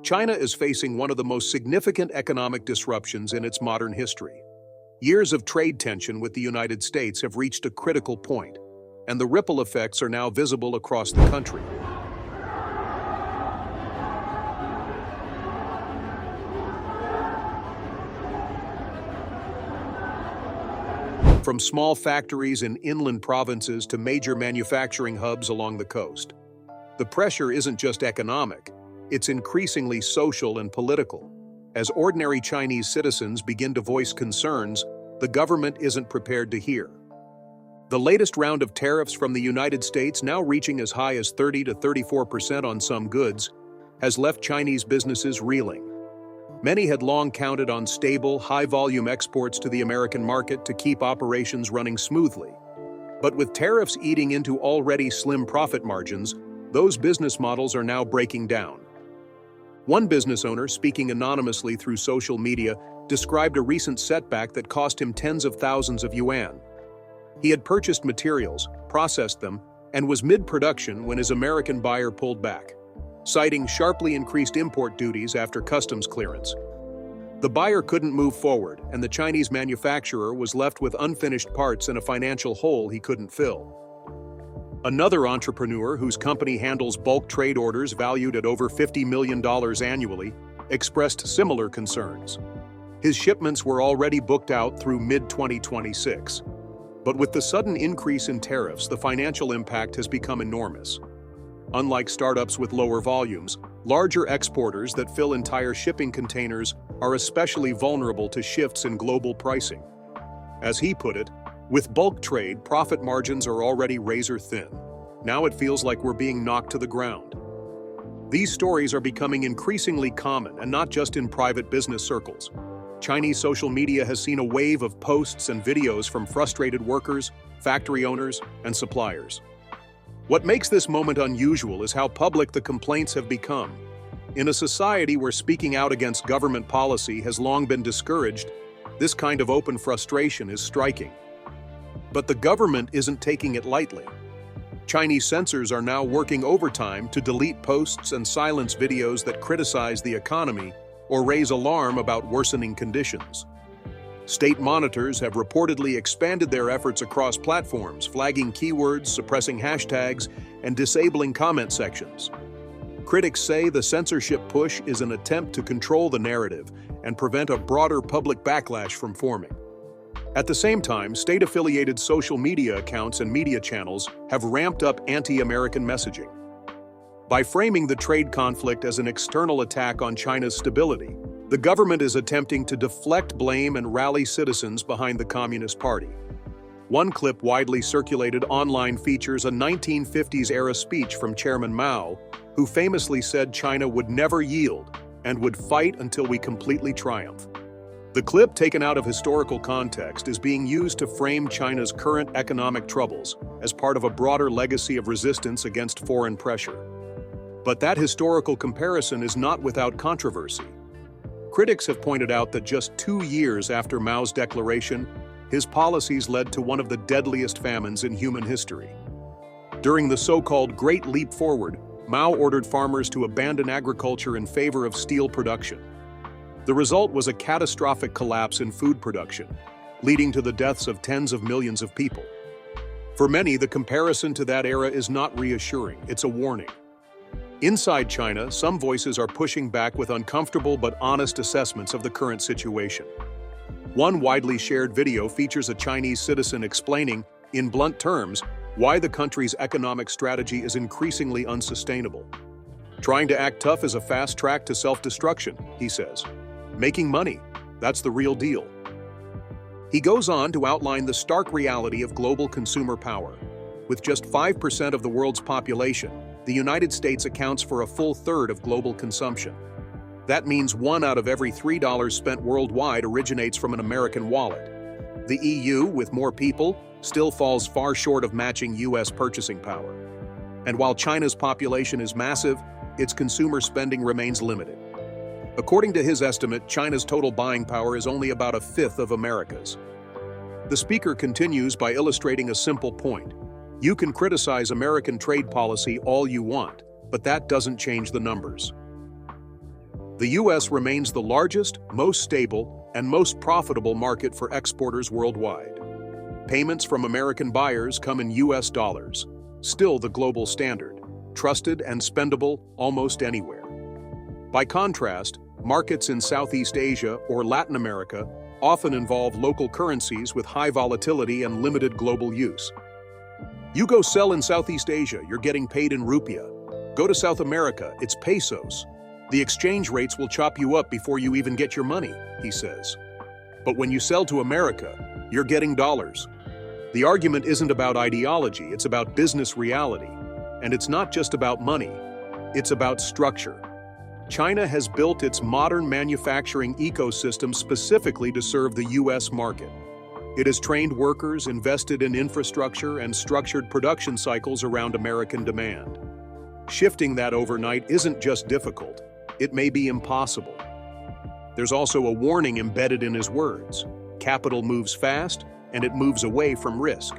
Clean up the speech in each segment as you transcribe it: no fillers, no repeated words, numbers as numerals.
China is facing one of the most significant economic disruptions in its modern history. Years of trade tension with the United States have reached a critical point, and the ripple effects are now visible across the country. From small factories in inland provinces to major manufacturing hubs along the coast. The pressure isn't just economic, it's increasingly social and political. As ordinary Chinese citizens begin to voice concerns the government isn't prepared to hear. The latest round of tariffs from the United States, now reaching as high as 30 to 34% on some goods, has left Chinese businesses reeling. Many had long counted on stable, high-volume exports to the American market to keep operations running smoothly. But with tariffs eating into already slim profit margins, those business models are now breaking down. One business owner, speaking anonymously through social media, described a recent setback that cost him tens of thousands of yuan. He had purchased materials, processed them, and was mid-production when his American buyer pulled back, citing sharply increased import duties after customs clearance. The buyer couldn't move forward, and the Chinese manufacturer was left with unfinished parts and a financial hole he couldn't fill. Another entrepreneur, whose company handles bulk trade orders valued at over $50 million annually, expressed similar concerns. His shipments were already booked out through mid-2026. But with the sudden increase in tariffs, the financial impact has become enormous. Unlike startups with lower volumes, larger exporters that fill entire shipping containers are especially vulnerable to shifts in global pricing. As he put it, with bulk trade, profit margins are already razor-thin. Now it feels like we're being knocked to the ground. These stories are becoming increasingly common, and not just in private business circles. Chinese social media has seen a wave of posts and videos from frustrated workers, factory owners, and suppliers. What makes this moment unusual is how public the complaints have become. In a society where speaking out against government policy has long been discouraged, this kind of open frustration is striking. But the government isn't taking it lightly. Chinese censors are now working overtime to delete posts and silence videos that criticize the economy or raise alarm about worsening conditions. State monitors have reportedly expanded their efforts across platforms, flagging keywords, suppressing hashtags, and disabling comment sections. Critics say the censorship push is an attempt to control the narrative and prevent a broader public backlash from forming. At the same time, state-affiliated social media accounts and media channels have ramped up anti-American messaging. By framing the trade conflict as an external attack on China's stability, the government is attempting to deflect blame and rally citizens behind the Communist Party. One clip widely circulated online features a 1950s-era speech from Chairman Mao, who famously said China would never yield and would fight until we completely triumph. The clip, taken out of historical context, is being used to frame China's current economic troubles as part of a broader legacy of resistance against foreign pressure. But that historical comparison is not without controversy. Critics have pointed out that just 2 years after Mao's declaration, his policies led to one of the deadliest famines in human history. During the so-called Great Leap Forward, Mao ordered farmers to abandon agriculture in favor of steel production. The result was a catastrophic collapse in food production, leading to the deaths of tens of millions of people. For many, the comparison to that era is not reassuring, it's a warning. Inside China, some voices are pushing back with uncomfortable but honest assessments of the current situation. One widely shared video features a Chinese citizen explaining, in blunt terms, why the country's economic strategy is increasingly unsustainable. Trying to act tough is a fast track to self-destruction, he says. Making money, that's the real deal. He goes on to outline the stark reality of global consumer power. With just 5% of the world's population, the United States accounts for a full third of global consumption. That means 1 out of every $3 spent worldwide originates from an American wallet. The EU, with more people, still falls far short of matching US purchasing power. And while China's population is massive, its consumer spending remains limited. According to his estimate, China's total buying power is only about a fifth of America's. The speaker continues by illustrating a simple point. You can criticize American trade policy all you want, but that doesn't change the numbers. The US remains the largest, most stable, and most profitable market for exporters worldwide. Payments from American buyers come in US dollars, still the global standard, trusted and spendable almost anywhere. By contrast, markets in Southeast Asia or Latin America often involve local currencies with high volatility and limited global use. You go sell in Southeast Asia, you're getting paid in rupiah. Go to South America, it's pesos. The exchange rates will chop you up before you even get your money, he says. But when you sell to America, you're getting dollars. The argument isn't about ideology, it's about business reality. And it's not just about money, it's about structure. China has built its modern manufacturing ecosystem specifically to serve the US market. It has trained workers, invested in infrastructure, and structured production cycles around American demand. Shifting that overnight isn't just difficult, it may be impossible. There's also a warning embedded in his words. Capital moves fast, and it moves away from risk.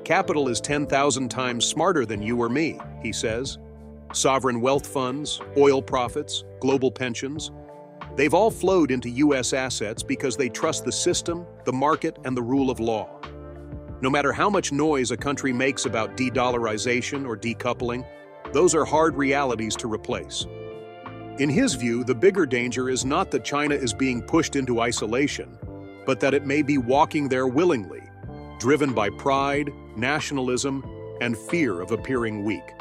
Capital is 10,000 times smarter than you or me, he says. Sovereign wealth funds, oil profits, global pensions, they've all flowed into US assets because they trust the system, the market, and the rule of law. No matter how much noise a country makes about de-dollarization or decoupling, those are hard realities to replace. In his view, the bigger danger is not that China is being pushed into isolation, but that it may be walking there willingly, driven by pride, nationalism, and fear of appearing weak.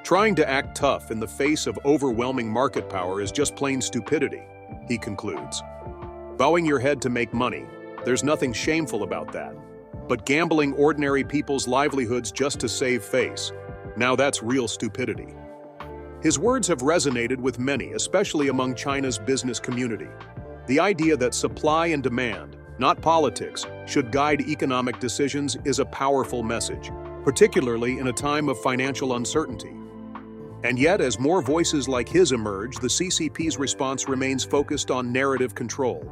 Trying to act tough in the face of overwhelming market power is just plain stupidity, he concludes. Bowing your head to make money, there's nothing shameful about that. But gambling ordinary people's livelihoods just to save face, now that's real stupidity. His words have resonated with many, especially among China's business community. The idea that supply and demand, not politics, should guide economic decisions is a powerful message, particularly in a time of financial uncertainty. And yet, as more voices like his emerge, the CCP's response remains focused on narrative control.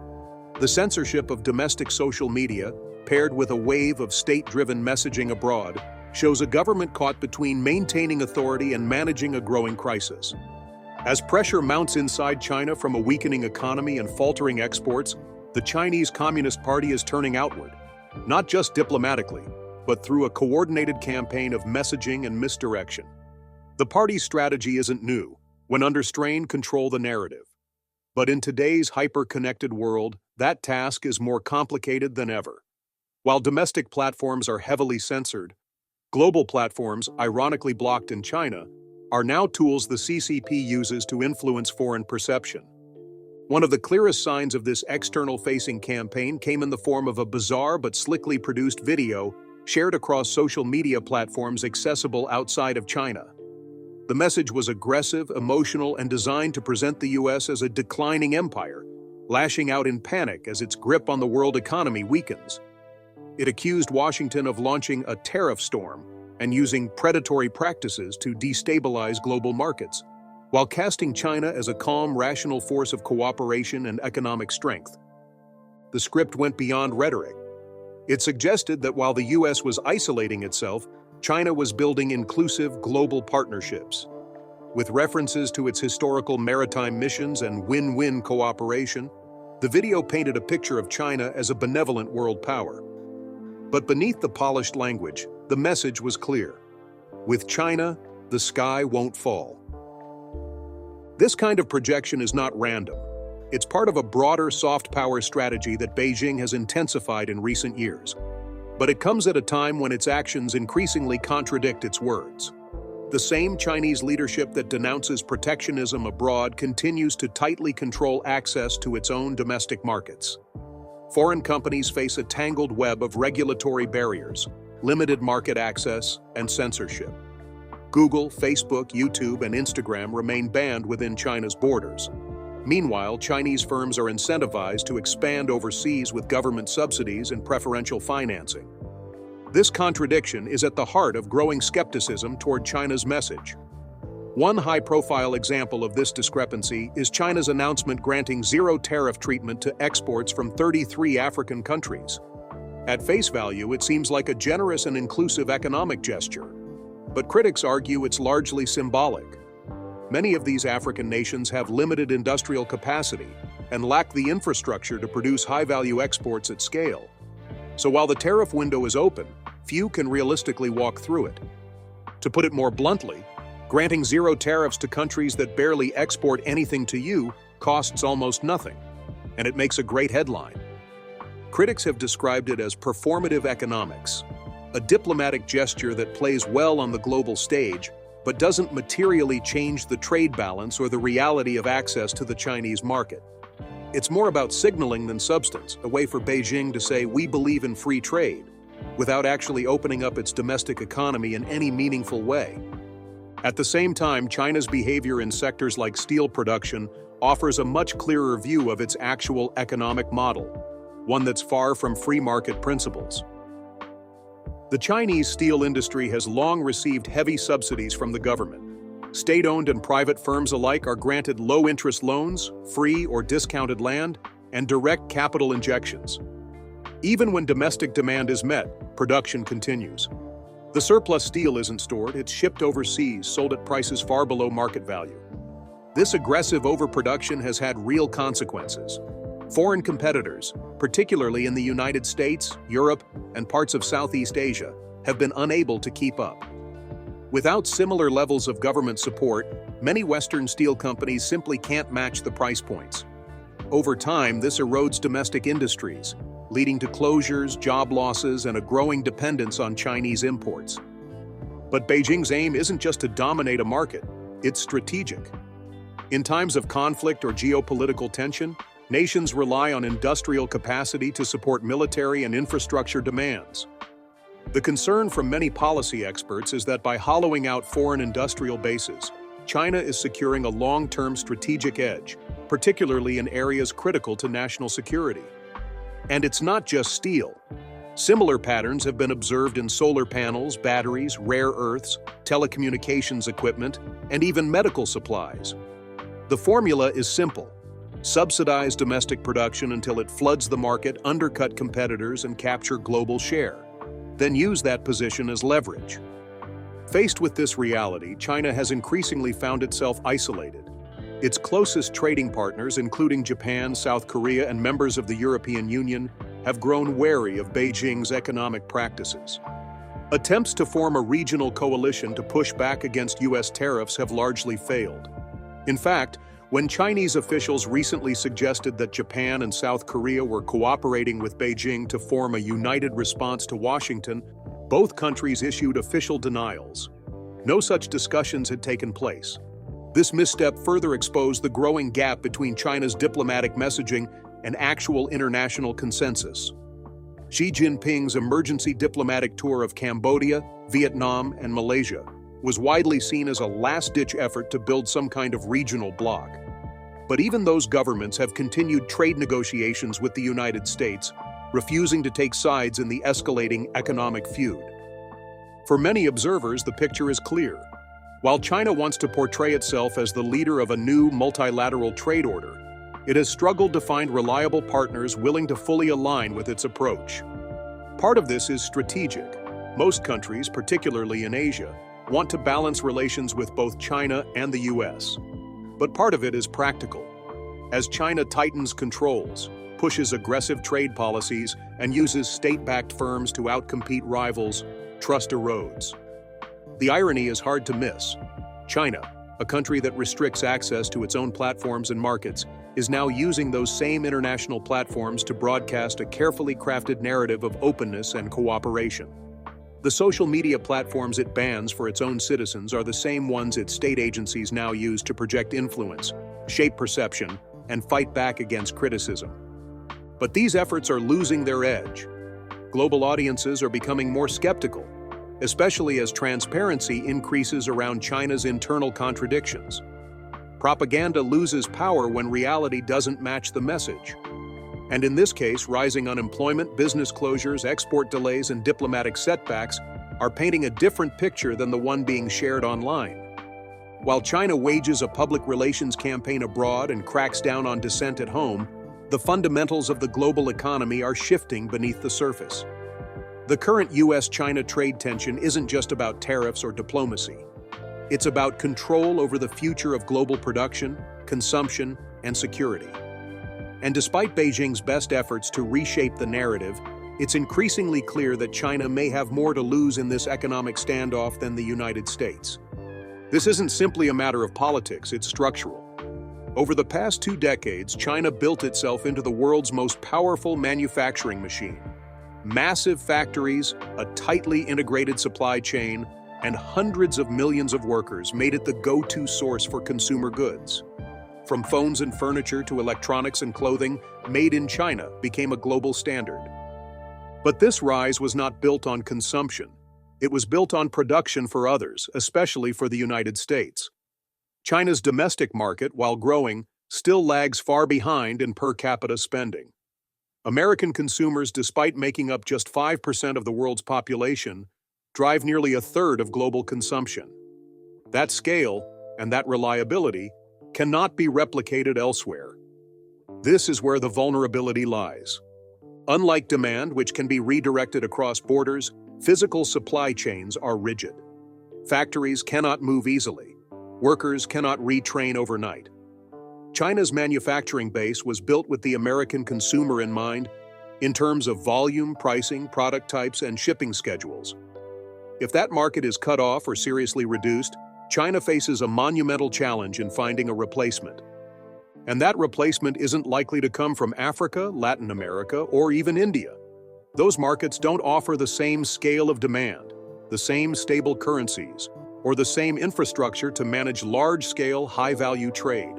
The censorship of domestic social media, paired with a wave of state-driven messaging abroad, shows a government caught between maintaining authority and managing a growing crisis. As pressure mounts inside China from a weakening economy and faltering exports, the Chinese Communist Party is turning outward, not just diplomatically, but through a coordinated campaign of messaging and misdirection. The party's strategy isn't new. When under strain, control the narrative. But in today's hyper-connected world, that task is more complicated than ever. While domestic platforms are heavily censored, global platforms, ironically blocked in China, are now tools the CCP uses to influence foreign perception. One of the clearest signs of this external-facing campaign came in the form of a bizarre but slickly produced video shared across social media platforms accessible outside of China. The message was aggressive, emotional, and designed to present the US as a declining empire, lashing out in panic as its grip on the world economy weakens. It accused Washington of launching a tariff storm and using predatory practices to destabilize global markets, while casting China as a calm, rational force of cooperation and economic strength. The script went beyond rhetoric. It suggested that while the US was isolating itself, China was building inclusive global partnerships. With references to its historical maritime missions and win-win cooperation, the video painted a picture of China as a benevolent world power. But beneath the polished language, the message was clear. With China, the sky won't fall. This kind of projection is not random. It's part of a broader soft power strategy that Beijing has intensified in recent years. But it comes at a time when its actions increasingly contradict its words. The same Chinese leadership that denounces protectionism abroad continues to tightly control access to its own domestic markets. Foreign companies face a tangled web of regulatory barriers, limited market access, and censorship. Google, Facebook, YouTube, and Instagram remain banned within China's borders. Meanwhile, Chinese firms are incentivized to expand overseas with government subsidies and preferential financing. This contradiction is at the heart of growing skepticism toward China's message. One high-profile example of this discrepancy is China's announcement granting zero tariff treatment to exports from 33 African countries. At face value, it seems like a generous and inclusive economic gesture, but critics argue it's largely symbolic. Many of these African nations have limited industrial capacity and lack the infrastructure to produce high-value exports at scale. So while the tariff window is open, few can realistically walk through it. To put it more bluntly, granting zero tariffs to countries that barely export anything to you costs almost nothing, and it makes a great headline. Critics have described it as performative economics, a diplomatic gesture that plays well on the global stage but doesn't materially change the trade balance or the reality of access to the Chinese market. It's more about signaling than substance, a way for Beijing to say we believe in free trade, without actually opening up its domestic economy in any meaningful way. At the same time, China's behavior in sectors like steel production offers a much clearer view of its actual economic model, one that's far from free market principles. The Chinese steel industry has long received heavy subsidies from the government. State-owned and private firms alike are granted low-interest loans, free or discounted land, and direct capital injections. Even when domestic demand is met, production continues. The surplus steel isn't stored, it's shipped overseas, sold at prices far below market value. This aggressive overproduction has had real consequences. Foreign competitors, particularly in the United States, Europe, and parts of Southeast Asia, have been unable to keep up. Without similar levels of government support, many Western steel companies simply can't match the price points. Over time, this erodes domestic industries, leading to closures, job losses, and a growing dependence on Chinese imports. But Beijing's aim isn't just to dominate a market, it's strategic. In times of conflict or geopolitical tension, nations rely on industrial capacity to support military and infrastructure demands. The concern from many policy experts is that by hollowing out foreign industrial bases, China is securing a long-term strategic edge, particularly in areas critical to national security. And it's not just steel. Similar patterns have been observed in solar panels, batteries, rare earths, telecommunications equipment, and even medical supplies. The formula is simple. Subsidize domestic production until it floods the market, undercut competitors, and capture global share. Then use that position as leverage. Faced with this reality, China has increasingly found itself isolated. Its closest trading partners, including Japan, South Korea, and members of the European Union, have grown wary of Beijing's economic practices. Attempts to form a regional coalition to push back against U.S. tariffs have largely failed. In fact, when Chinese officials recently suggested that Japan and South Korea were cooperating with Beijing to form a united response to Washington, both countries issued official denials. No such discussions had taken place. This misstep further exposed the growing gap between China's diplomatic messaging and actual international consensus. Xi Jinping's emergency diplomatic tour of Cambodia, Vietnam, and Malaysia was widely seen as a last-ditch effort to build some kind of regional bloc. But even those governments have continued trade negotiations with the United States, refusing to take sides in the escalating economic feud. For many observers, the picture is clear. While China wants to portray itself as the leader of a new multilateral trade order, it has struggled to find reliable partners willing to fully align with its approach. Part of this is strategic. Most countries, particularly in Asia, want to balance relations with both China and the US. But part of it is practical. As China tightens controls, pushes aggressive trade policies, and uses state-backed firms to outcompete rivals, trust erodes. The irony is hard to miss. China, a country that restricts access to its own platforms and markets, is now using those same international platforms to broadcast a carefully crafted narrative of openness and cooperation. The social media platforms it bans for its own citizens are the same ones its state agencies now use to project influence, shape perception, and fight back against criticism. But these efforts are losing their edge. Global audiences are becoming more skeptical, especially as transparency increases around China's internal contradictions. Propaganda loses power when reality doesn't match the message. And in this case, rising unemployment, business closures, export delays, and diplomatic setbacks are painting a different picture than the one being shared online. While China wages a public relations campaign abroad and cracks down on dissent at home, the fundamentals of the global economy are shifting beneath the surface. The current US-China trade tension isn't just about tariffs or diplomacy. It's about control over the future of global production, consumption, and security. And despite Beijing's best efforts to reshape the narrative, it's increasingly clear that China may have more to lose in this economic standoff than the United States. This isn't simply a matter of politics, it's structural. Over the past 2 decades, China built itself into the world's most powerful manufacturing machine. Massive factories, a tightly integrated supply chain, and hundreds of millions of workers made it the go-to source for consumer goods. From phones and furniture to electronics and clothing, made in China became a global standard. But this rise was not built on consumption. It was built on production for others, especially for the United States. China's domestic market, while growing, still lags far behind in per capita spending. American consumers, despite making up just 5% of the world's population, drive nearly a third of global consumption. That scale and that reliability cannot be replicated elsewhere. This is where the vulnerability lies. Unlike demand, which can be redirected across borders, physical supply chains are rigid. Factories cannot move easily. Workers cannot retrain overnight. China's manufacturing base was built with the American consumer in mind, in terms of volume, pricing, product types, and shipping schedules. If that market is cut off or seriously reduced, China faces a monumental challenge in finding a replacement. And that replacement isn't likely to come from Africa, Latin America, or even India. Those markets don't offer the same scale of demand, the same stable currencies, or the same infrastructure to manage large-scale, high-value trade.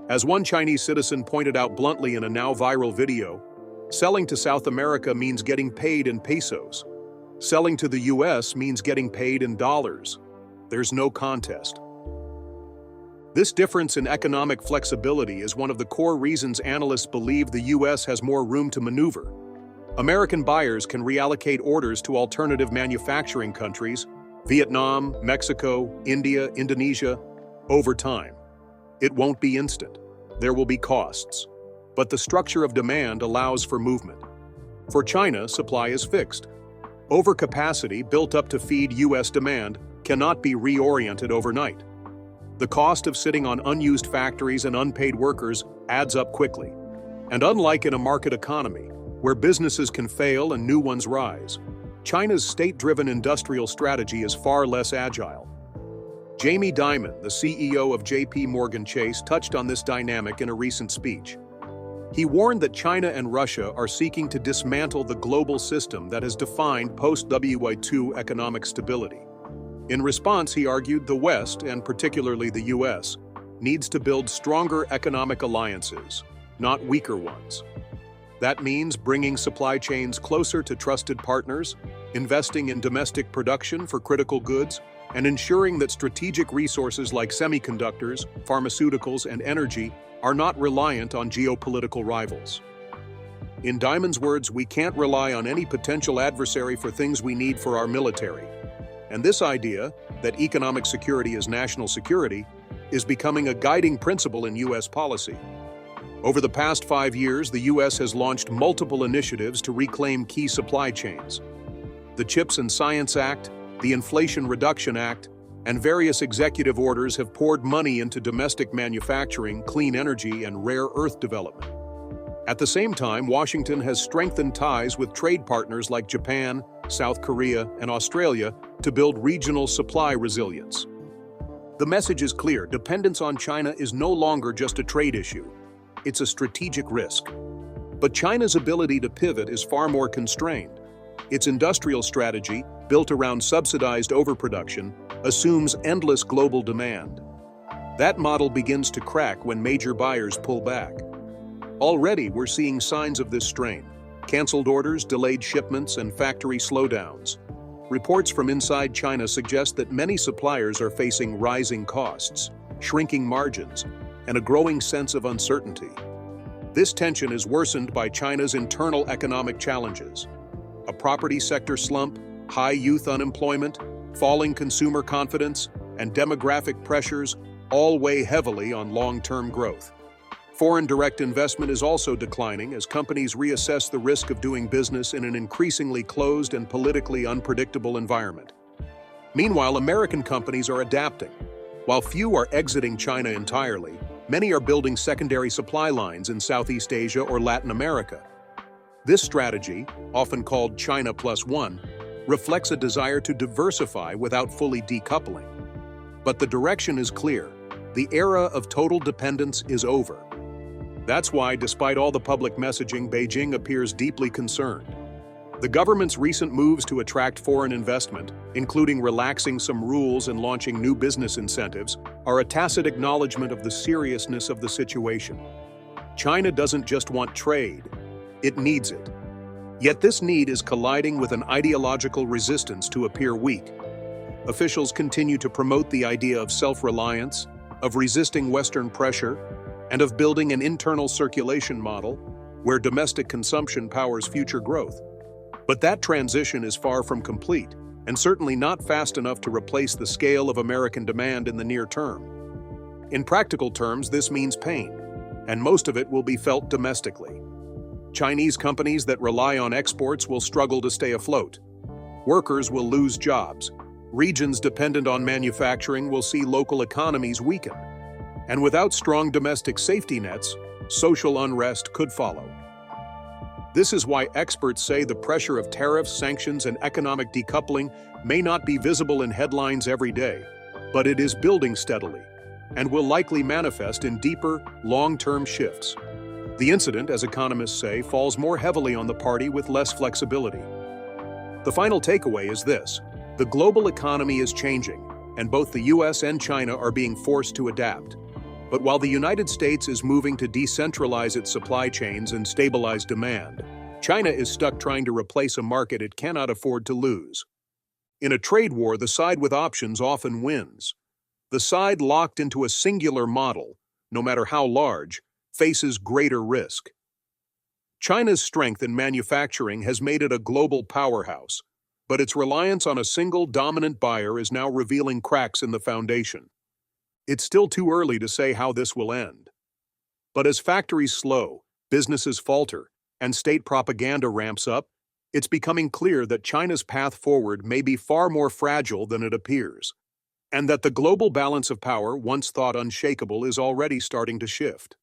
As one Chinese citizen pointed out bluntly in a now-viral video, selling to South America means getting paid in pesos. Selling to the US means getting paid in dollars. There's no contest. This difference in economic flexibility is one of the core reasons analysts believe the US has more room to maneuver. American buyers can reallocate orders to alternative manufacturing countries, Vietnam, Mexico, India, Indonesia, over time. It won't be instant. There will be costs. But the structure of demand allows for movement. For China, supply is fixed. Overcapacity built up to feed US demand cannot be reoriented overnight. The cost of sitting on unused factories and unpaid workers adds up quickly. And unlike in a market economy, where businesses can fail and new ones rise, China's state-driven industrial strategy is far less agile. Jamie Dimon, the CEO of JP Morgan Chase, touched on this dynamic in a recent speech. He warned that China and Russia are seeking to dismantle the global system that has defined post-World War II economic stability. In response, he argued the West, and particularly the US, needs to build stronger economic alliances, not weaker ones. That means bringing supply chains closer to trusted partners, investing in domestic production for critical goods, and ensuring that strategic resources like semiconductors, pharmaceuticals, and energy are not reliant on geopolitical rivals. In Dimon's words, we can't rely on any potential adversary for things we need for our military. And this idea, that economic security is national security, is becoming a guiding principle in US policy. Over the past 5 years, the US has launched multiple initiatives to reclaim key supply chains. The CHIPS and Science Act, the Inflation Reduction Act, and various executive orders have poured money into domestic manufacturing, clean energy, and rare earth development. At the same time, Washington has strengthened ties with trade partners like Japan, South Korea, and Australia to build regional supply resilience. The message is clear: dependence on China is no longer just a trade issue. It's a strategic risk. But China's ability to pivot is far more constrained. Its industrial strategy, built around subsidized overproduction, assumes endless global demand. That model begins to crack when major buyers pull back. Already, we're seeing signs of this strain: canceled orders, delayed shipments, and factory slowdowns. Reports from inside China suggest that many suppliers are facing rising costs, shrinking margins, and a growing sense of uncertainty. This tension is worsened by China's internal economic challenges. A property sector slump, high youth unemployment, falling consumer confidence, and demographic pressures all weigh heavily on long-term growth. Foreign direct investment is also declining as companies reassess the risk of doing business in an increasingly closed and politically unpredictable environment. Meanwhile, American companies are adapting. While few are exiting China entirely, many are building secondary supply lines in Southeast Asia or Latin America. This strategy, often called China Plus One, reflects a desire to diversify without fully decoupling. But the direction is clear. The era of total dependence is over. That's why, despite all the public messaging, Beijing appears deeply concerned. The government's recent moves to attract foreign investment, including relaxing some rules and launching new business incentives, are a tacit acknowledgement of the seriousness of the situation. China doesn't just want trade, it needs it. Yet this need is colliding with an ideological resistance to appear weak. Officials continue to promote the idea of self-reliance, of resisting Western pressure, and of building an internal circulation model where domestic consumption powers future growth. But that transition is far from complete, and certainly not fast enough to replace the scale of American demand in the near term. In practical terms, this means pain, and most of it will be felt domestically. Chinese companies that rely on exports will struggle to stay afloat. Workers will lose jobs. Regions dependent on manufacturing will see local economies weaken. And without strong domestic safety nets, social unrest could follow. This is why experts say the pressure of tariffs, sanctions, and economic decoupling may not be visible in headlines every day, but it is building steadily and will likely manifest in deeper, long-term shifts. The incident, as economists say, falls more heavily on the party with less flexibility. The final takeaway is this: the global economy is changing, and both the US and China are being forced to adapt. But while the United States is moving to decentralize its supply chains and stabilize demand, China is stuck trying to replace a market it cannot afford to lose. In a trade war, the side with options often wins. The side locked into a singular model, no matter how large, faces greater risk. China's strength in manufacturing has made it a global powerhouse, but its reliance on a single dominant buyer is now revealing cracks in the foundation. It's still too early to say how this will end. But as factories slow, businesses falter, and state propaganda ramps up, it's becoming clear that China's path forward may be far more fragile than it appears, and that the global balance of power, once thought unshakable, is already starting to shift.